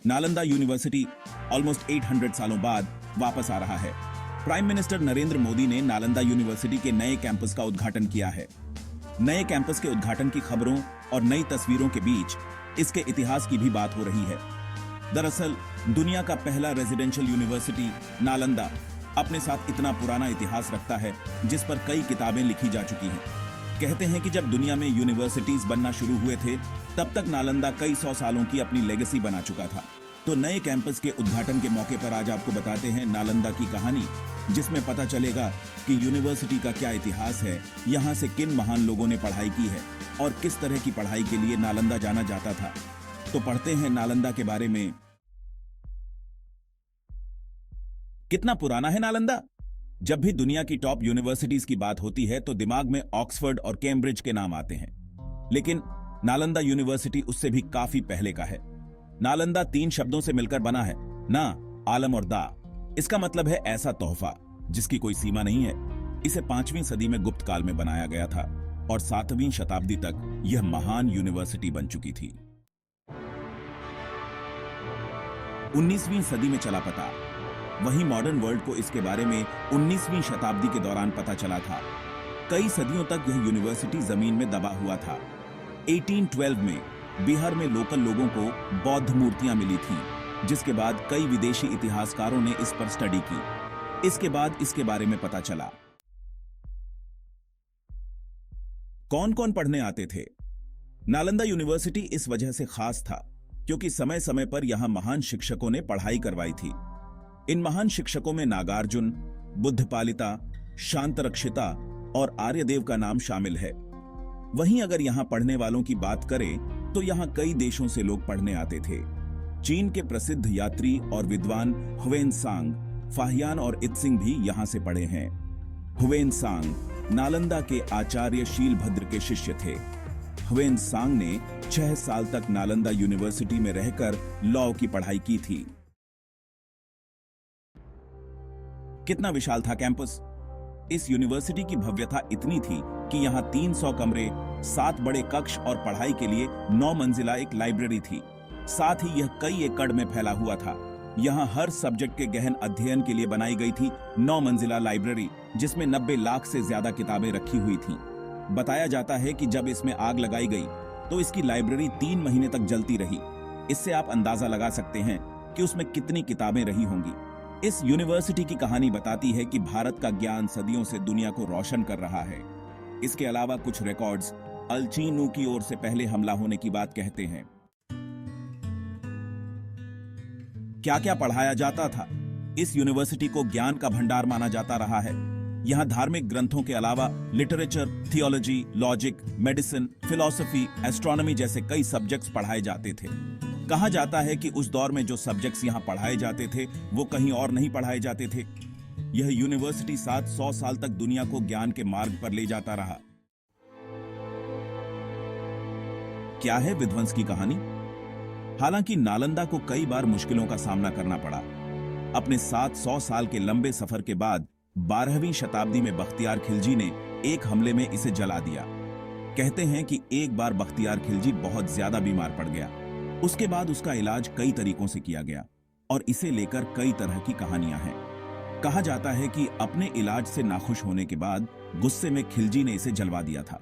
Nalanda university almost 800 सालों बाद वापस आ रहा है। प्राइम मिनिस्टर नरेंद्र मोदी ने नालंदा यूनिवर्सिटी के नए कैंपस का उद्घाटन किया है। नए कैंपस के उद्घाटन की खबरों और नई तस्वीरों के बीच इसके इतिहास की भी बात हो रही है। दरअसल दुनिया का पहला रेजिडेंशियल यूनिवर्सिटी नालंदा अपने साथ इतना पुराना इतिहास रखता है जिस पर कई किताबें लिखी जा चुकी हैं। कहते हैं कि जब दुनिया में यूनिवर्सिटीज बनना शुरू हुए थे तब तक नालंदा कई सौ सालों की अपनी लेगेसी बना चुका था। तो नए कैंपस के उद्घाटन के मौके पर आज आपको बताते हैं नालंदा की कहानी, जिसमें पता चलेगा कि यूनिवर्सिटी का क्या इतिहास है, यहाँ से किन महान लोगों ने पढ़ाई की है और किस तरह की पढ़ाई के लिए नालंदा जाना जाता था। तो पढ़ते हैं नालंदा के बारे में। कितना पुराना है नालंदा? जब भी दुनिया की टॉप यूनिवर्सिटीज की बात होती है तो दिमाग में ऑक्सफोर्ड और कैम्ब्रिज के नाम आते हैं, लेकिन नालंदा यूनिवर्सिटी उससे भी काफी पहले का है। नालंदा 3 शब्दों से मिलकर बना है, ना, आलम और दा। इसका मतलब है ऐसा तोहफा जिसकी कोई सीमा नहीं है। इसे 5वीं सदी में गुप्त काल में बनाया गया था और 7वीं शताब्दी तक यह महान यूनिवर्सिटी बन चुकी थी। 19वीं सदी में चला पता। वहीं मॉडर्न वर्ल्ड को इसके बारे में 19वीं शताब्दी के दौरान पता चला था। कई सदियों तक यह यूनिवर्सिटी जमीन में दबा हुआ था। 1812 में बिहार में लोकल लोगों को बौद्ध मूर्तियां मिली थीं, जिसके बाद कई विदेशी इतिहासकारों ने इस पर स्टडी की। इसके बाद इसके बारे में पता चला। कौन कौन पढ़ने आते थे? नालंदा यूनिवर्सिटी इस वजह से खास था क्योंकि समय समय पर यहां महान शिक्षकों ने पढ़ाई करवाई थी। इन महान शिक्षकों में नागार्जुन, बुद्धपालिता, शांतरक्षिता और आर्यदेव का नाम शामिल है। वहीं अगर यहां पढ़ने वालों की बात करें तो यहां कई देशों से लोग पढ़ने आते थे। चीन के प्रसिद्ध यात्री और विद्वान ह्वेनसांग, फाहियान और इत्सिंग भी यहां से पढ़े हैं। ह्वेनसांग नालंदा के आचार्य शीलभद्र के शिष्य थे। ह्वेनसांग ने 6 साल तक नालंदा यूनिवर्सिटी में रहकर लॉ की पढ़ाई की थी। कितना विशाल था कैंपस? इस यूनिवर्सिटी की भव्यता इतनी थी कि यहाँ 300 कमरे, 7 बड़े कक्ष और पढ़ाई के लिए 9 मंजिला एक लाइब्रेरी थी। साथ ही यह कई एकड़ में फैला हुआ था। यहाँ हर सब्जेक्ट के गहन अध्ययन के लिए बनाई गई थी 9 मंजिला लाइब्रेरी, जिसमें 90 लाख से ज्यादा किताबें रखी हुई थीं। बताया जाता है कि जब इसमें आग लगाई गई तो इसकी लाइब्रेरी 3 महीने तक जलती रही। इससे आप अंदाजा लगा सकते हैं कि उसमें कितनी किताबें रही होंगी। इस यूनिवर्सिटी की कहानी बताती है कि भारत का ज्ञान सदियों से दुनिया को रोशन कर रहा है। इसके अलावा कुछ रिकॉर्ड्स अल्चीनू की ओर से पहले हमला होने की बात कहते हैं। क्या क्या पढ़ाया जाता था? इस यूनिवर्सिटी को ज्ञान का भंडार माना जाता रहा है। यहाँ धार्मिक ग्रंथों के अलावा literature, theology, logic, medicine, philosophy, astronomy जैसे कई सब्जेक्ट्स पढ़ाए जाते थे। कहा जाता है कि उस दौर में जो सब्जेक्ट्स यहाँ पढ़ाए जाते थे वो कहीं और नहीं पढ़ाए जाते थे। यह यूनिवर्सिटी 700 साल तक दुनिया को ज्ञान के मार्ग पर ले जाता रहा। क्या है विध्वंस की कहानी? हालांकि नालंदा को कई बार मुश्किलों का सामना करना पड़ा। अपने 700 साल के लंबे सफर के बाद 12वीं शताब्दी में बख्तियार खिलजी ने एक हमले में इसे जला दिया। कहते हैं कि एक बार बख्तियार खिलजी बहुत ज्यादा बीमार पड़ गया। उसके बाद उसका इलाज कई तरीकों से किया गया और इसे लेकर कई तरह की कहानियां हैं। कहा जाता है कि अपने इलाज से नाखुश होने के बाद गुस्से में खिलजी ने इसे जलवा दिया था।